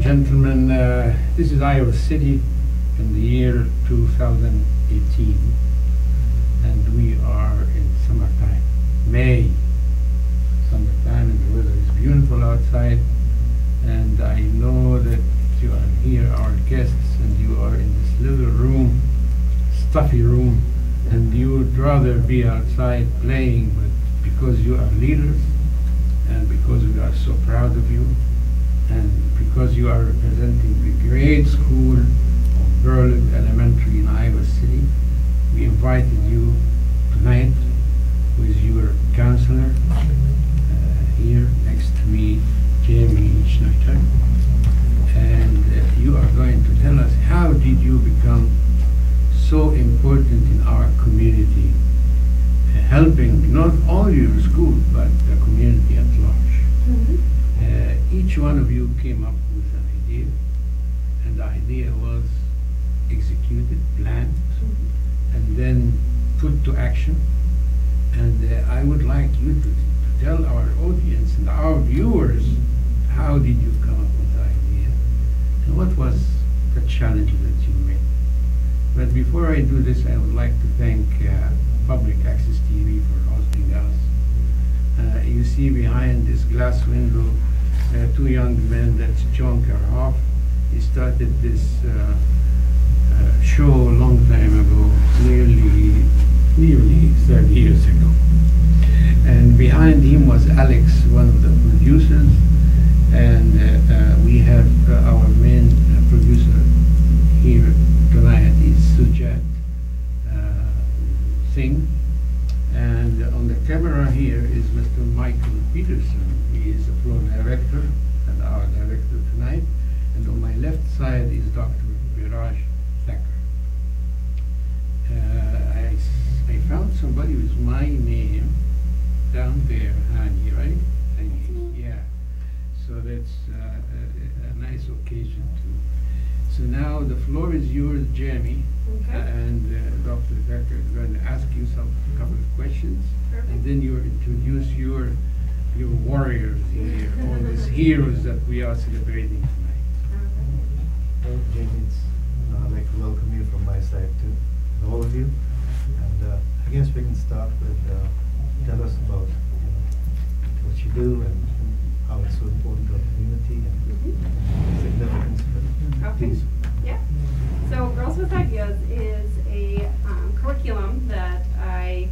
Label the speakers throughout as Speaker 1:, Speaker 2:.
Speaker 1: gentlemen, this is Iowa City in the year 2018, and we are in summertime, May. Summertime, and the weather is beautiful outside, and I know that you are here, our guests, and you are in this little room, stuffy room, and you would rather be outside playing, but because you are leaders, and because we are so proud of you, and because you are representing the great school of Borlaug Elementary in Iowa City, we invited you tonight with your counselor here next to me, Jamie Schneider, and you are going to tell us how did you become so important in our community, helping not only your school but the community at large. Each one of you came up with an idea, and the idea was executed, planned, and then put to action. And I would like you to tell our audience and our viewers, how did you come up with the idea, and what was the challenge that you made. But before I do this, I would like to thank Public Access TV for hosting us. You see behind this glass window two young men. That's John Karhoff. He started this show a long time ago, nearly 30 years ago. And behind him was Alex, one of the producers, and we have our main producer here tonight is Sujat Singh, and on the camera here is Mr. Michael Peterson. He is the floor director and our director tonight, and on my left side is Dr. Viraj Thacker. I found somebody with my name down there, Hani, right? Hani, yeah. So that's a nice occasion too. So now the floor is yours, Jamie, and Dr. Thacker is going to ask you a couple of questions, and then you introduce your warriors here, all these heroes that we are celebrating tonight.
Speaker 2: Well, Jamie, I'd like to welcome you from my side too, and all of you. And I guess we can start with tell us about what you do and how it's so important to our community and significance. Please.
Speaker 3: Yeah. So Girls with Ideas is a curriculum that I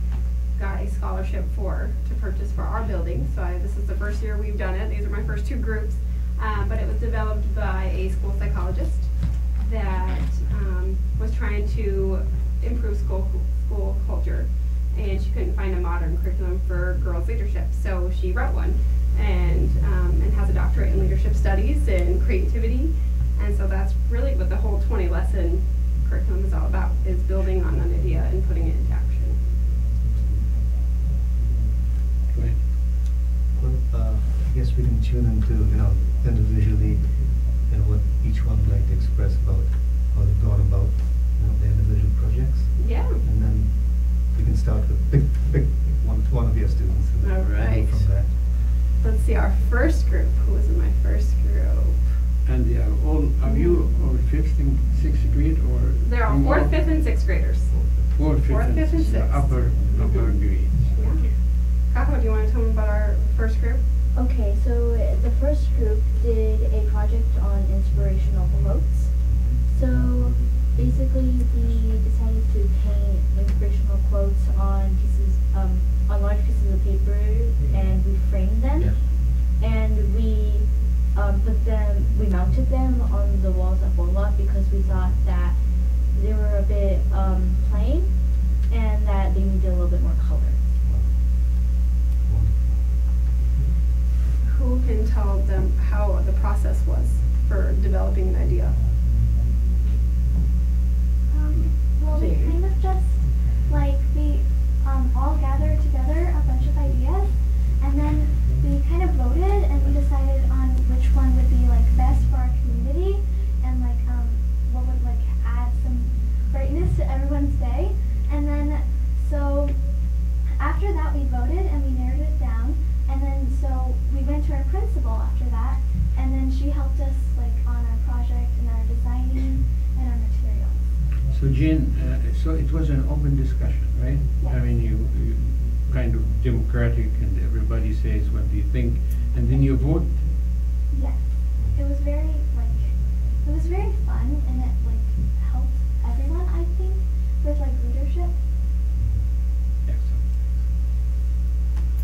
Speaker 3: got a scholarship for to purchase for our building. So this is the first year we've done it. These are my first two groups. But it was developed by a school psychologist that was trying to improve school culture, and she couldn't find a modern curriculum for girls leadership. So she wrote one, and has a doctorate in leadership studies and creativity. And so that's really what the whole 20-lesson curriculum is all about, is building on an idea and putting it into action.
Speaker 1: Great.
Speaker 2: Well, I guess we can tune into, individually, what each one would like to express about how they've gone about, their individual projects.
Speaker 3: Yeah.
Speaker 2: And then we can start with pick one of your students. And
Speaker 3: all right.
Speaker 2: Go from that.
Speaker 3: Let's see, our first group. Who was in my first group?
Speaker 1: And they are all, are you all 5th and 6th grade, or?
Speaker 3: They're all 4th, 5th, and 6th graders.
Speaker 1: 4th, 5th, and 6th. Upper grades.
Speaker 3: Yeah.
Speaker 1: Okay.
Speaker 3: Kako, do you want to tell me about our first group?
Speaker 4: Okay, so the first group did a project on inspirational quotes. So basically we decided to paint inspirational quotes on large pieces of paper, and we framed them. Yeah. And we we mounted them on the walls at Borlaug because we thought that they were a bit plain and that they needed a little bit more color.
Speaker 3: Who can tell them how the process was for developing an idea?
Speaker 5: Well, we kind of just, we all gathered together a bunch of ideas, and then we kind of voted, and we decided on which one would be, best for our community, and, what would, add some brightness to everyone's day. And then, so, after that, we voted, and we narrowed it down, and then, so, we went to our principal after that, and then she helped us, on
Speaker 1: So Jane, so it was an open discussion, right? I mean, you kind of democratic, and everybody says what they think, and then you vote.
Speaker 5: Yes. It was very fun, and it helped everyone, I think, with leadership.
Speaker 1: Excellent.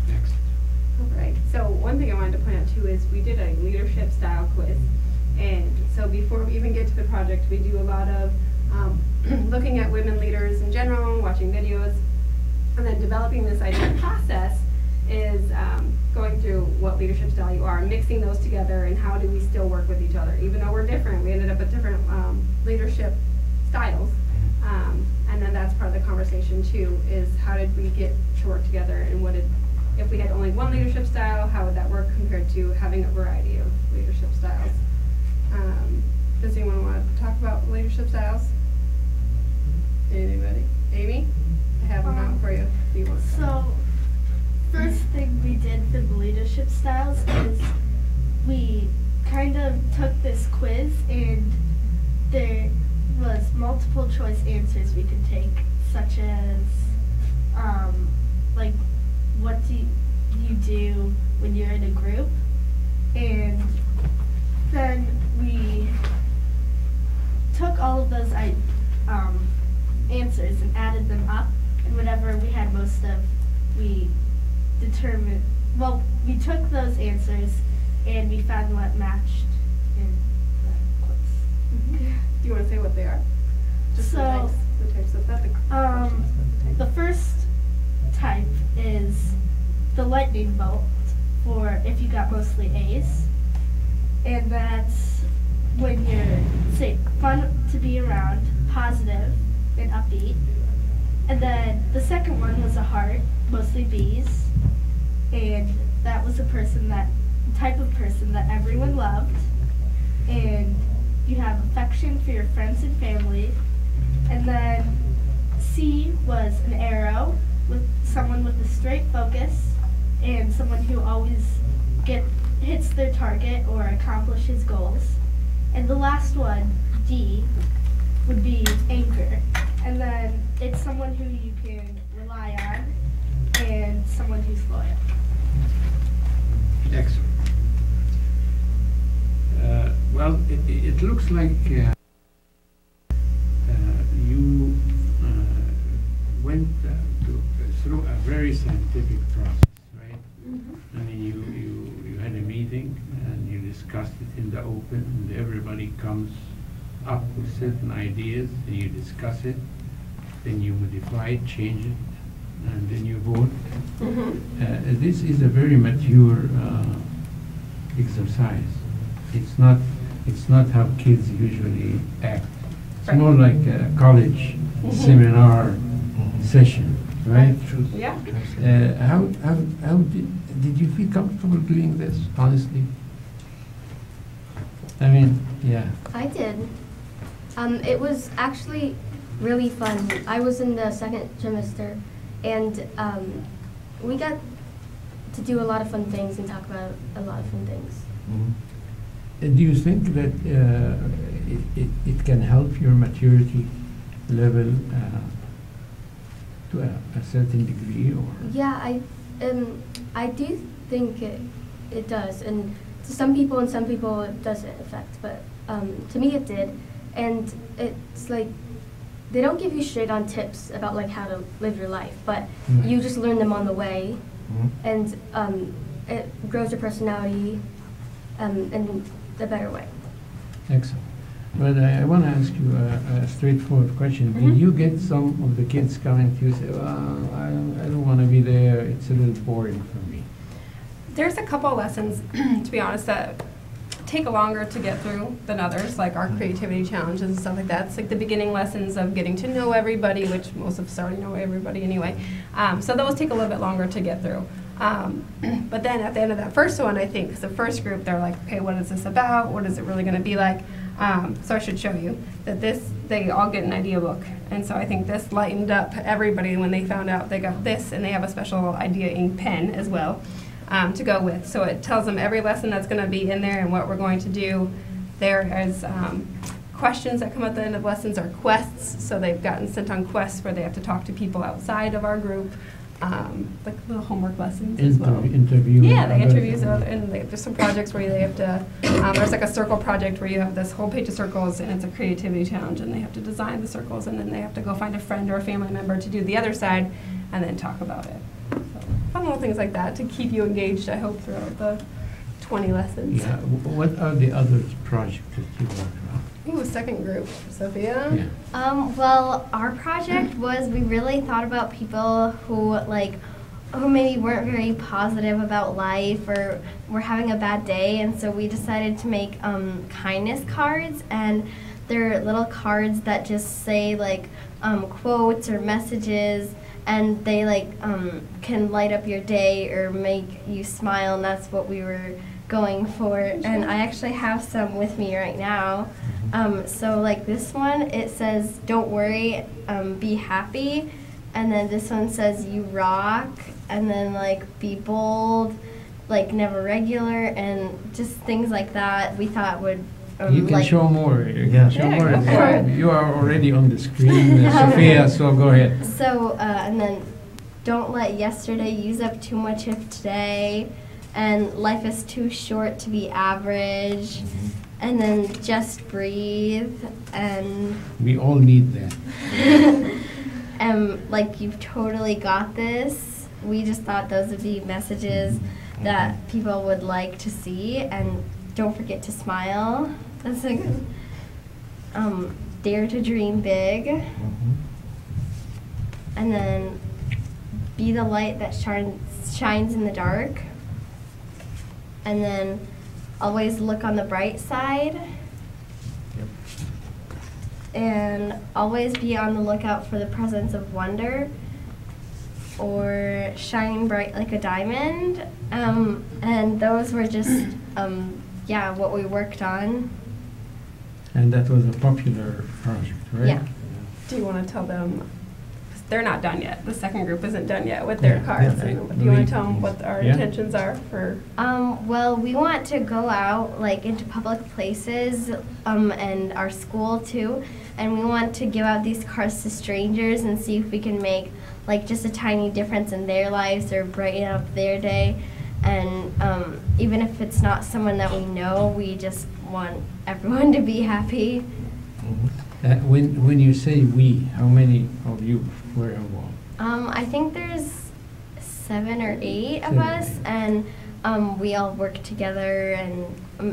Speaker 1: Next.
Speaker 3: All right, so one thing I wanted to point out too is we did a leadership style quiz. And so before we even get to the project, we do a lot of looking at women leaders in general, watching videos, and then developing this idea process is going through what leadership style you are, mixing those together, and how do we still work with each other. Even though we're different, we ended up with different leadership styles. And then that's part of the conversation too, is how did we get to work together, and if we had only one leadership style, how would that work compared to having a variety of leadership styles? Does anyone want to talk about leadership styles? Anybody? Amy? I have them out for you. Do you want to?
Speaker 6: So, first thing we did for the leadership styles is we kind of took this quiz, and there was multiple choice answers we could take, such as what do you do when you're in a group, and then we took all of those answers and added them up, and whatever we had most of, we determined, we took those answers and we found what matched in the quiz.
Speaker 3: Do you want to say what they are? Just
Speaker 6: So,
Speaker 3: the types of that.
Speaker 6: the first type is the lightning bolt, for if you got mostly A's. And that's when you're, say, fun to be around, positive, and upbeat. And then the second one was a heart, mostly B's. And that was type of person that everyone loved. And you have affection for your friends and family. And then C was an arrow, with someone with a straight focus, and someone who always hits their target or accomplishes goals. And the last one, D, would be anchor. And then it's someone who you can rely on and someone who's loyal.
Speaker 1: Excellent. Well, it looks like you went through a very scientific process, right? I mean, you had a meeting and you discussed it in the open, and everybody comes up with certain ideas, and you discuss it, then you modify it, change it, and then you vote. This is a very mature exercise. It's not how kids usually act. It's more like a college seminar session, right?
Speaker 3: Yeah.
Speaker 1: How did you feel comfortable doing this, honestly? I mean, yeah.
Speaker 7: I did. It was actually really fun. I was in the second trimester, and we got to do a lot of fun things and talk about a lot of fun things.
Speaker 1: Do you think that it can help your maturity level to a certain degree, or?
Speaker 7: Yeah, I do think it does, and to some people it doesn't affect, but to me it did, and it's like they don't give you straight on tips about how to live your life, but you just learn them on the way, and it grows your personality in a better way.
Speaker 1: Excellent. But I want to ask you a straightforward question. Did you get some of the kids coming to you say, well, I don't want to be there, it's a little boring for me?
Speaker 3: There's a couple of lessons, to be honest, that take longer to get through than others, like our creativity challenges and stuff like that. It's like the beginning lessons of getting to know everybody, which most of us already know everybody anyway. So those take a little bit longer to get through. But then at the end of that first one, I think, 'cause the first group, they're like, okay, what is this about? What is it really going to be like? So I should show you that they all get an idea book. And so I think this lightened up everybody when they found out they got this, and they have a special idea ink pen as well to go with. So it tells them every lesson that's going to be in there and what we're going to do. There is questions that come at the end of lessons are quests, so they've gotten sent on quests where they have to talk to people outside of our group, like little homework lessons as well.
Speaker 1: Interview.
Speaker 3: Yeah, they
Speaker 1: others.
Speaker 3: interview, and there's some projects where they have to, there's like a circle project where you have this whole page of circles, and it's a creativity challenge, and they have to design the circles, and then they have to go find a friend or a family member to do the other side, and then talk about it. So, fun little things like that to keep you engaged, I hope, throughout the 20 lessons.
Speaker 1: Yeah. What are the other projects that you work on?
Speaker 3: I think it was second group, Sophia.
Speaker 1: Yeah.
Speaker 8: Well, our project was we really thought about people who maybe weren't very positive about life or were having a bad day, and so we decided to make kindness cards, and they're little cards that just say like quotes or messages, and they can light up your day or make you smile, and that's what we were going for. And I actually have some with me right now. So like this one, it says, "Don't worry, be happy," and then this one says, "You rock," and then like, "Be bold," like never regular, and just things like that. We thought would
Speaker 1: You can show more. You
Speaker 2: Yeah.
Speaker 1: can show
Speaker 3: Yeah,
Speaker 1: more.
Speaker 3: go for it.
Speaker 1: You are already on the screen, Sophia, so go ahead.
Speaker 8: So and then, "Don't let yesterday use up too much of today," and "Life is too short to be average," and then "Just breathe," and
Speaker 1: We all need that.
Speaker 8: like, "You've totally got this." We just thought those would be messages that people would like to see. And "Don't forget to smile." That's a good. "Dare to dream big," and then "Be the light that shines in the dark," and then "Always look on the bright side," and "Always be on the lookout for the presence of wonder," or "Shine bright like a diamond." And those were just what we worked on.
Speaker 1: And that was a popular project, right?
Speaker 8: Yeah.
Speaker 3: Do you want to tell them, 'cause they're not done yet, the second group isn't done yet with their
Speaker 1: Yeah.
Speaker 3: cards.
Speaker 1: Yeah.
Speaker 3: Do you want to tell them what our
Speaker 1: Yeah.
Speaker 3: intentions are for?
Speaker 8: Well, we want to go out into public places, and our school too, and we want to give out these cards to strangers and see if we can make just a tiny difference in their lives or brighten up their day. And even if it's not someone that we know, we just want everyone to be happy.
Speaker 1: When you say we, how many of you were involved?
Speaker 8: I think there's 7 or 8 of
Speaker 1: 7 or
Speaker 8: us,
Speaker 1: 8.
Speaker 8: and we all work together, and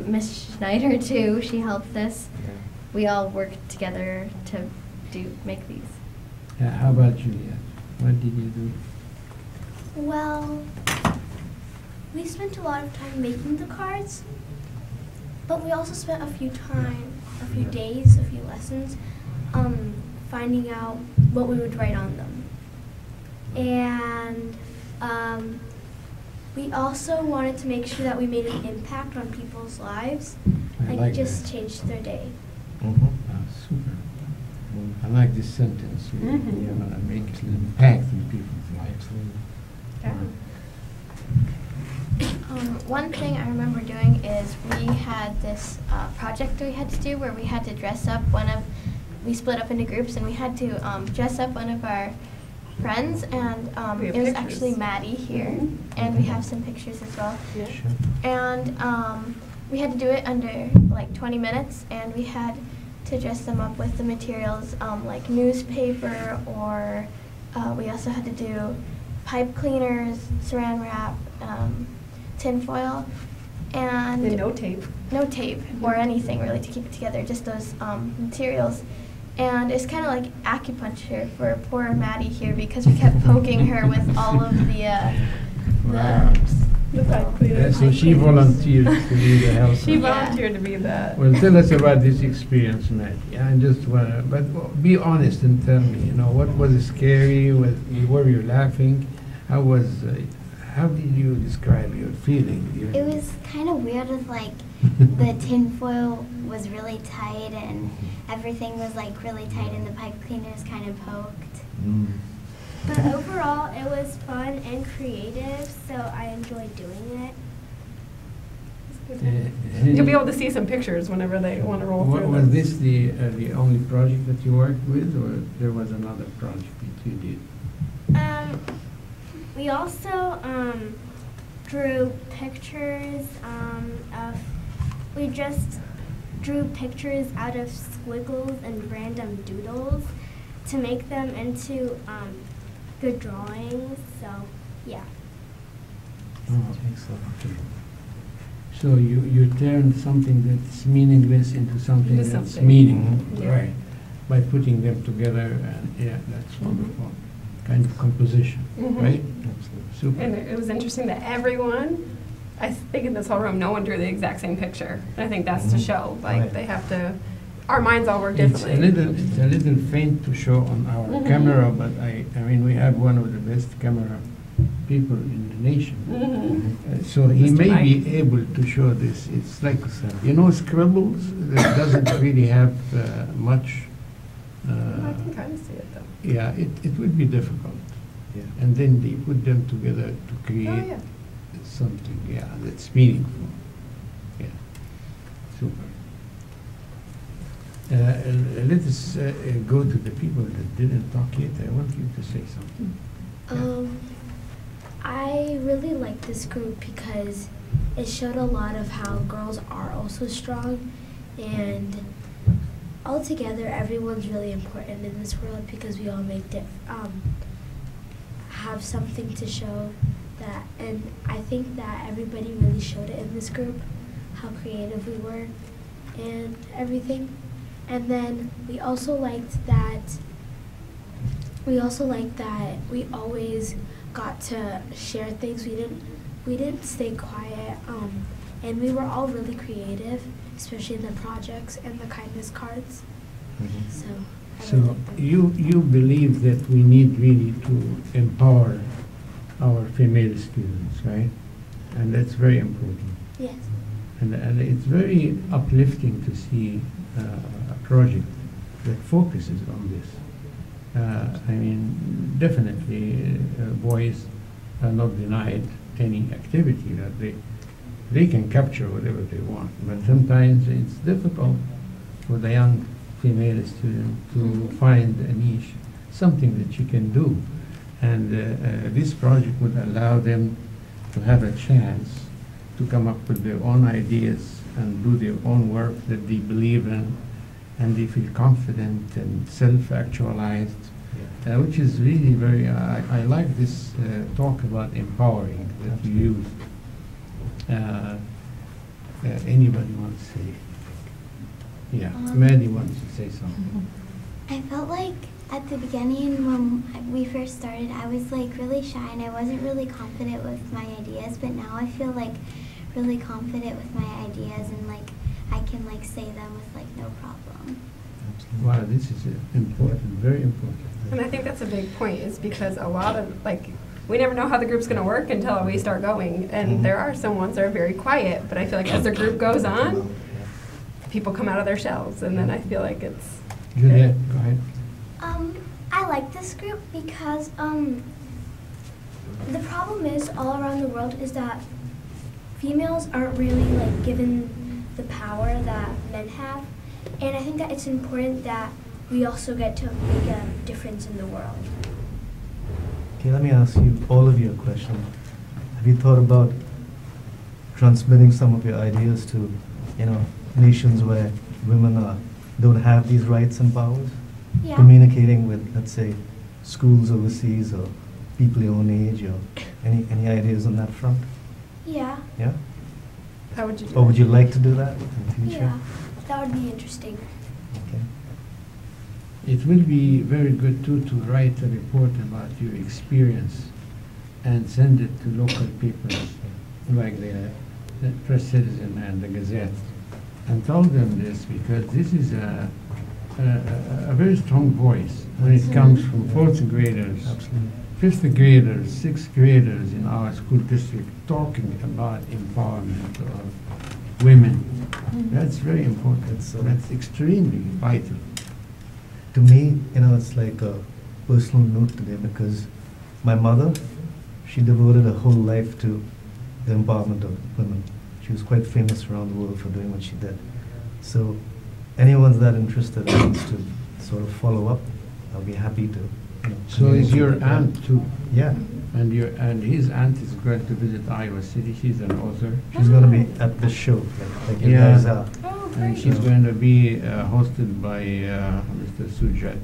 Speaker 8: Miss Schneider too, she helped us. We all worked together to make these.
Speaker 1: How about Juliet? What did you do?
Speaker 5: Well, we spent a lot of time making the cards, but we also spent a few days, a few lessons, finding out what we would write on them. And we also wanted to make sure that we made an impact on people's lives,
Speaker 1: I like
Speaker 5: just
Speaker 1: that.
Speaker 5: changed their day.
Speaker 1: Super. I like this sentence. You want to make an impact in people's lives.
Speaker 3: Yeah.
Speaker 9: One thing I remember doing is we had this project we had to do where we had to dress up we split up into groups, and we had to dress up one of our friends, and
Speaker 3: We have
Speaker 9: it was
Speaker 3: pictures.
Speaker 9: actually Maddie here, and we have some pictures as well. And we had to do it under 20 minutes, and we had to dress them up with the materials like newspaper, or we also had to do pipe cleaners, saran wrap, tin foil, and
Speaker 3: no tape.
Speaker 9: no tape or anything really to keep it together, just those materials. And it's kind of like acupuncture for poor Maddie here, because we kept poking her with all of
Speaker 1: Wow.
Speaker 3: The pipe cleaner.
Speaker 1: So she volunteered to be the helper.
Speaker 3: She volunteered to be that.
Speaker 1: Well, tell us about this experience, Maggie. I just want to, but be honest and tell me, what was scary? Were you laughing? How did you describe your feeling?
Speaker 5: It was kind of weird with the tin foil was really tight and everything was really tight and the pipe cleaners kind of poked.
Speaker 10: But overall, it was fun and creative, so I enjoyed doing it.
Speaker 3: You'll be able to see some pictures whenever they want to roll through
Speaker 1: Was
Speaker 3: them.
Speaker 1: this the only project that you worked with, or there was another project that you did?
Speaker 10: We also drew pictures we just drew pictures out of squiggles and random doodles to make them into good drawings. So, yeah.
Speaker 2: Oh, excellent.
Speaker 1: Okay. So you turned something that's meaningless into something
Speaker 3: Into
Speaker 1: that's
Speaker 3: something.
Speaker 1: meaningful,
Speaker 3: Yeah.
Speaker 1: right? By putting them together, and yeah, that's wonderful. Kind of composition,
Speaker 3: Mhm.
Speaker 1: right?
Speaker 2: Absolutely.
Speaker 1: Super.
Speaker 3: And it was interesting that everyone, I think in this whole room, no one drew the exact same picture. And I think that's to
Speaker 2: Mhm.
Speaker 3: show, like,
Speaker 2: Right.
Speaker 3: they have to, our minds all work
Speaker 1: It's
Speaker 3: differently.
Speaker 1: a little faint to show on our
Speaker 3: Mhm.
Speaker 1: camera, but I mean, we have one of the best camera people in the nation.
Speaker 3: Mhm.
Speaker 1: So he
Speaker 3: Mr.
Speaker 1: may
Speaker 3: Mike.
Speaker 1: be able to show this. It's like, you know, scribbles that doesn't really have much.
Speaker 3: I can kind of see it though.
Speaker 1: Yeah, it would be difficult.
Speaker 2: Yeah.
Speaker 1: And then they put them together to
Speaker 3: Oh,
Speaker 1: create
Speaker 3: yeah.
Speaker 1: something, yeah, that's meaningful. Yeah, super. Let us go to the people that didn't talk yet. I want you to say something.
Speaker 4: I really like this group because it showed a lot of how girls are also strong, and altogether everyone's really important in this world because we all make have something to show that, and I think that everybody really showed it in this group, how creative we were and everything. And then we also liked that we always got to share things. We didn't stay quiet, and we were all really creative, especially in the projects and the kindness cards.
Speaker 2: Mhm.
Speaker 4: So I really
Speaker 1: So
Speaker 4: liked them.
Speaker 1: you believe that we need really to empower our female students, right? And that's very important.
Speaker 4: Yes.
Speaker 1: And it's very uplifting to see a project that focuses on this. I mean, definitely boys are not denied any activity that they can capture whatever they want, but sometimes it's difficult for the young female student to find a niche, something that she can do. And this project would allow them to have a chance to come up with their own ideas and do their own work that they believe in, and they feel confident and self-actualized, which is really very, I like this talk about empowering that you use. Anybody wants to say? Yeah, Maddie wants to say something.
Speaker 10: I felt like at the beginning when we first started, I was like really shy and I wasn't really confident with my ideas, but now I feel like really confident with my ideas and like I can like say them with like no problem.
Speaker 1: Wow, this is important, very important.
Speaker 3: And I think that's a big point, is because a lot of, like, we never know how the group's going to work until we start going. And there are some ones that are very quiet, but I feel like as the group goes on, people come out of their shells, and then I feel like it's
Speaker 1: Juliet, go ahead.
Speaker 10: I like this group because
Speaker 4: The problem is all around the world is that females aren't really like given the power that men have, and I think that it's important that we also get to make a difference in the world.
Speaker 2: Okay, let me ask you, all of you, a question. Have you thought about transmitting some of your ideas to, nations where women don't have these rights and powers?
Speaker 10: yeah.
Speaker 2: Communicating with, let's say, schools overseas or people your own age, or any ideas on that front?
Speaker 10: Yeah.
Speaker 2: Yeah?
Speaker 3: how would you do
Speaker 2: Or would
Speaker 3: it?
Speaker 2: you like to do that in the future?
Speaker 4: Yeah, that would be interesting.
Speaker 2: Okay.
Speaker 1: It will be very good too to write a report about your experience and send it to local papers like the Press Citizen and the Gazette, and tell them this, because this is a very strong voice when it comes from fourth graders,
Speaker 2: Absolutely.
Speaker 1: fifth graders, sixth graders in our school district talking about empowerment of women. That's very important. That's extremely vital.
Speaker 2: To me, it's like a personal note today because my mother, she devoted her whole life to the empowerment of women. She she was quite famous around the world for doing what she did. So anyone's that interested and wants to sort of follow up, I'll be happy to.
Speaker 1: So is your aunt too?
Speaker 2: Yeah.
Speaker 1: And his aunt is going to visit Iowa City. She's an author.
Speaker 2: She's going to be at the show, like you
Speaker 1: Yeah.
Speaker 2: guys are.
Speaker 3: Oh,
Speaker 1: And
Speaker 3: great.
Speaker 1: she's going to be hosted by Mr. Sujat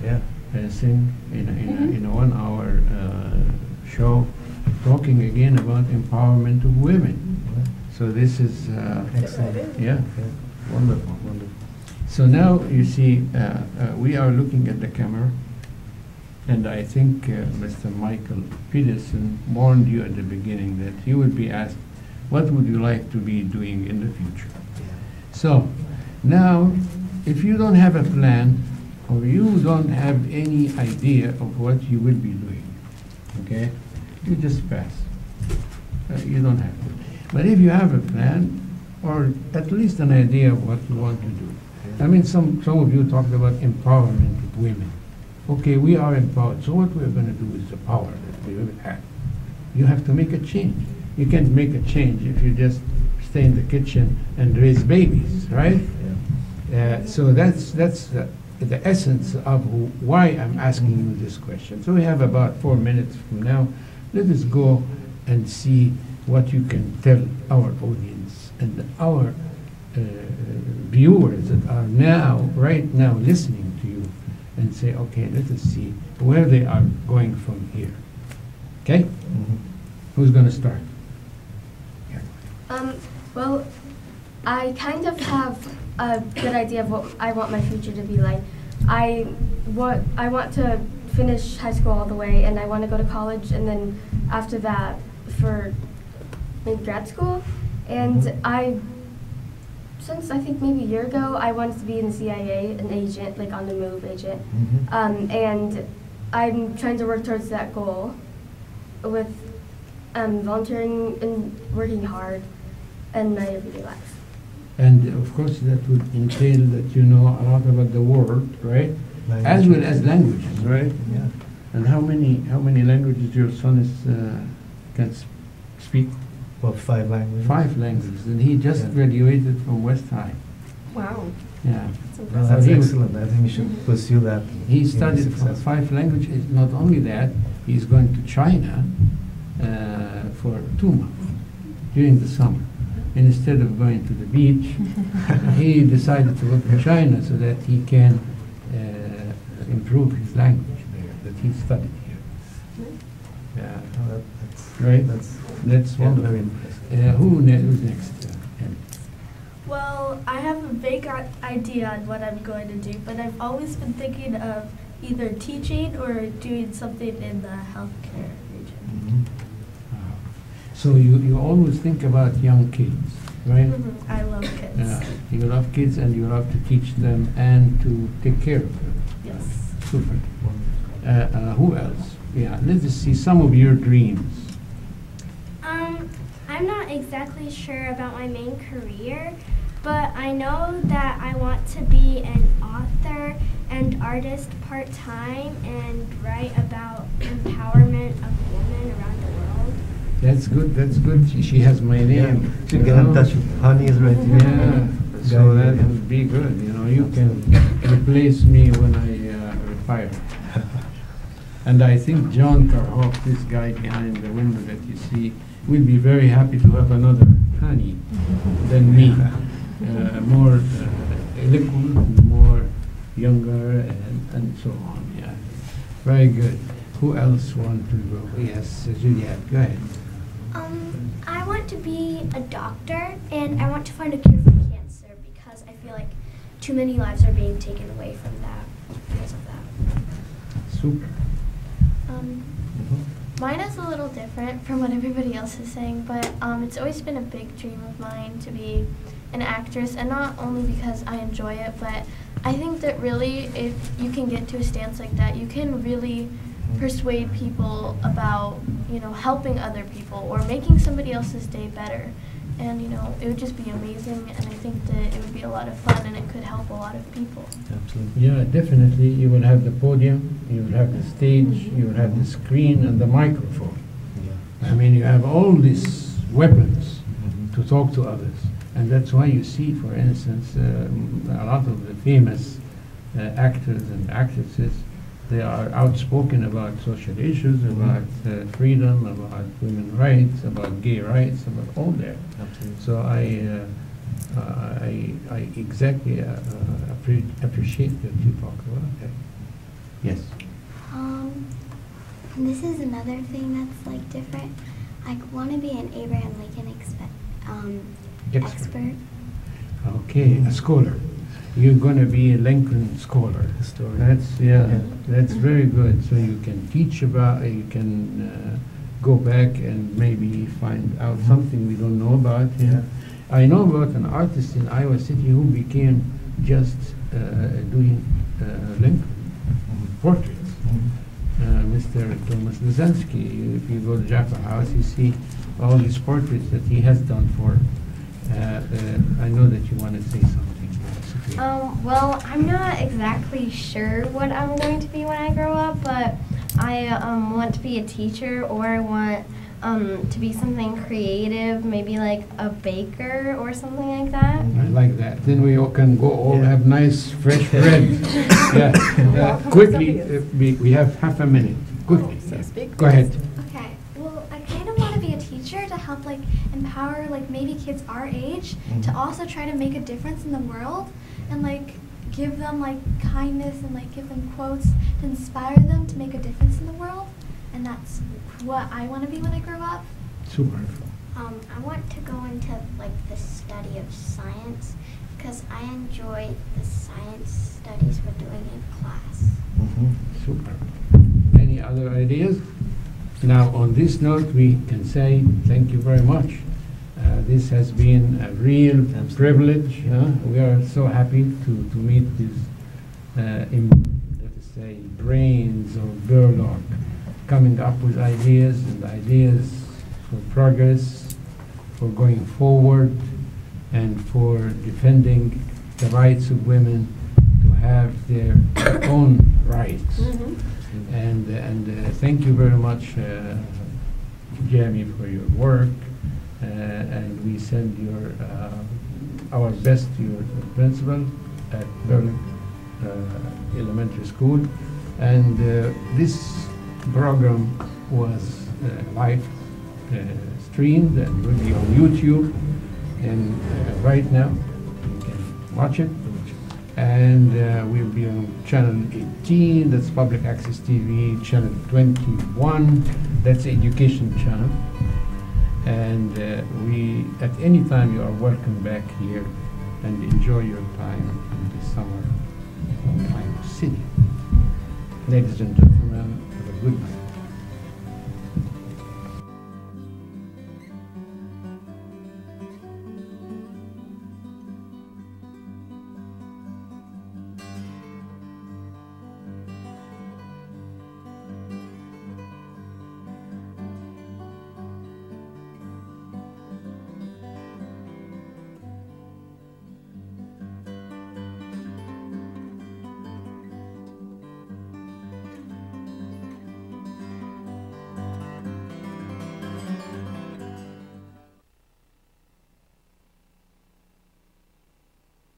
Speaker 2: Yeah.
Speaker 1: Singh in a 1 hour show, talking again about empowerment of women. So this is
Speaker 2: Excellent.
Speaker 1: yeah,
Speaker 2: Yeah.
Speaker 1: wonderful.
Speaker 2: Wonderful.
Speaker 1: So now you see, we are looking at the camera, and I think Mr. Michael Peterson warned you at the beginning that you would be asked, what would you like to be doing in the future? So now, if you don't have a plan, or you don't have any idea of what you will be doing, okay, you just pass. You don't have to. But if you have a plan, or at least an idea of what you want to do. I mean, some of you talked about empowerment of women. Okay, we are empowered, so what we're going to do is the power that we have. You have to make a change. You can't make a change if you just stay in the kitchen and raise babies, right? So that's the essence of why I'm asking you this question. So we have about 4 minutes from now. Let us go and see what you can tell our audience and our viewers that are right now listening to you, and say, okay, let us see where they are going from here. Okay?
Speaker 2: Mhm.
Speaker 1: Who's going to start?
Speaker 7: Well, I kind of have a good idea of what I want my future to be like. I want to finish high school all the way, and I want to go to college, and then after that for maybe grad school. And since I think maybe a year ago, I wanted to be in the CIA, an agent, like on the move agent.
Speaker 2: Mhm.
Speaker 7: And I'm trying to work towards that goal with volunteering and working hard in my everyday life.
Speaker 1: And of course, that would entail that you know a lot about the world, right? As well as languages, right?
Speaker 2: Yeah.
Speaker 1: And how many languages your son can speak?
Speaker 2: About 5 languages.
Speaker 1: 5 languages, and he just
Speaker 2: Yeah.
Speaker 1: graduated from West High.
Speaker 3: Wow.
Speaker 1: Yeah.
Speaker 2: Well, that's
Speaker 1: So he-
Speaker 2: excellent. I think you should pursue that.
Speaker 1: He
Speaker 2: You'll be
Speaker 1: studied
Speaker 2: successful.
Speaker 1: 5 languages. Not only that, he's going to China for 2 months during the summer. And instead of going to the beach, he decided to go to China so that he can improve his language there that he studied here. Yeah.
Speaker 2: Oh, that's
Speaker 1: Right? That's
Speaker 2: yeah,
Speaker 1: wonderful.
Speaker 2: very impressive.
Speaker 1: Who's next? Em?
Speaker 6: Well, I have a vague idea on what I'm going to do, but I've always been thinking of either teaching or doing something in the healthcare region.
Speaker 2: Mhm.
Speaker 1: So you always think about young kids, right?
Speaker 6: I love kids.
Speaker 1: You love kids and you love to teach them and to take care of them.
Speaker 6: Yes.
Speaker 1: Super. Who else? Yeah, let's see some of your dreams.
Speaker 5: I'm not exactly sure about my main career, but I know that I want to be an author and artist part-time and write about empowerment of women around the world.
Speaker 1: That's good, that's good. She has my name.
Speaker 2: Yeah. Should get in touch with Hani is right here.
Speaker 1: Yeah, so that would be good. You know, you can replace me when I retire. And I think John Karhoff, this guy behind the window that you see, will be very happy to have another Hani than me. More eloquent, more younger, and so on. Yeah, very good. Who else want to go? Yes, Juliet, go ahead.
Speaker 9: I want to be a doctor, and I want to find a cure for cancer because I feel like too many lives are being taken away from that because of that.
Speaker 1: Super.
Speaker 9: Mine is a little different from what everybody else is saying, but it's always been a big dream of mine to be an actress, and not only because I enjoy it, but I think that really if you can get to a stance like that, you can really persuade people about, you know, helping other people or making somebody else's day better. And, you know, it would just be amazing, and I think that it would be a lot of fun, and it could help a lot of people.
Speaker 2: Absolutely.
Speaker 1: Yeah, definitely. You will have the podium, you will have the stage, you will have the screen and the microphone.
Speaker 2: Yeah.
Speaker 1: I mean, you have all these weapons to talk to others. And that's why you see, for instance, a lot of the famous actors and actresses, they are outspoken about social issues, about freedom, about women's rights, about gay rights, about all that.
Speaker 2: Absolutely.
Speaker 1: So I exactly appreciate that you talk about that. Yes.
Speaker 10: This is another thing that's like different. I want to be an Abraham Lincoln expert.
Speaker 1: Okay, a scholar. You're going to be a Lincoln scholar.
Speaker 2: Historian.
Speaker 1: That's very good. So you can teach about, you can go back and maybe find out something we don't know about.
Speaker 2: Yeah.
Speaker 1: I know about an artist in Iowa City who became just doing Lincoln portraits. Mr. Thomas Lizansky. If you go to Jaffa House, you see all these portraits that he has done for. I know that you want to say something.
Speaker 8: Well, I'm not exactly sure what I'm going to be when I grow up, but I want to be a teacher, or I want to be something creative, maybe like a baker or something like that.
Speaker 1: I like that. Then we all can go all have nice fresh bread. Quickly, we have half a minute. Quickly. Go ahead.
Speaker 5: Okay, well, I kind of want to be a teacher to help like empower like maybe kids our age to also try to make a difference in the world and like give them like kindness and like give them quotes to inspire them to make a difference in the world. And that's what I want to be when I grow up.
Speaker 1: Super.
Speaker 10: I want to go into like the study of science because I enjoy the science studies we're doing in class.
Speaker 1: Super. Any other ideas? Now, on this note, we can say thank you very much. This has been a real privilege. We are so happy to meet these, let us say, brains of Borlaug, coming up with ideas and ideas for progress, for going forward, and for defending the rights of women to have their own rights. And thank you very much, Jamie, for your work. And we send our best to your principal at Borlaug Elementary School. And this program was live streamed and will be on YouTube. And right now, you can watch it. And we'll be on channel 18, that's Public Access TV, channel 21, that's Education channel. And we, at any time, you are welcome back here and enjoy your time in the summer in Iowa City. Ladies and gentlemen, have a good night.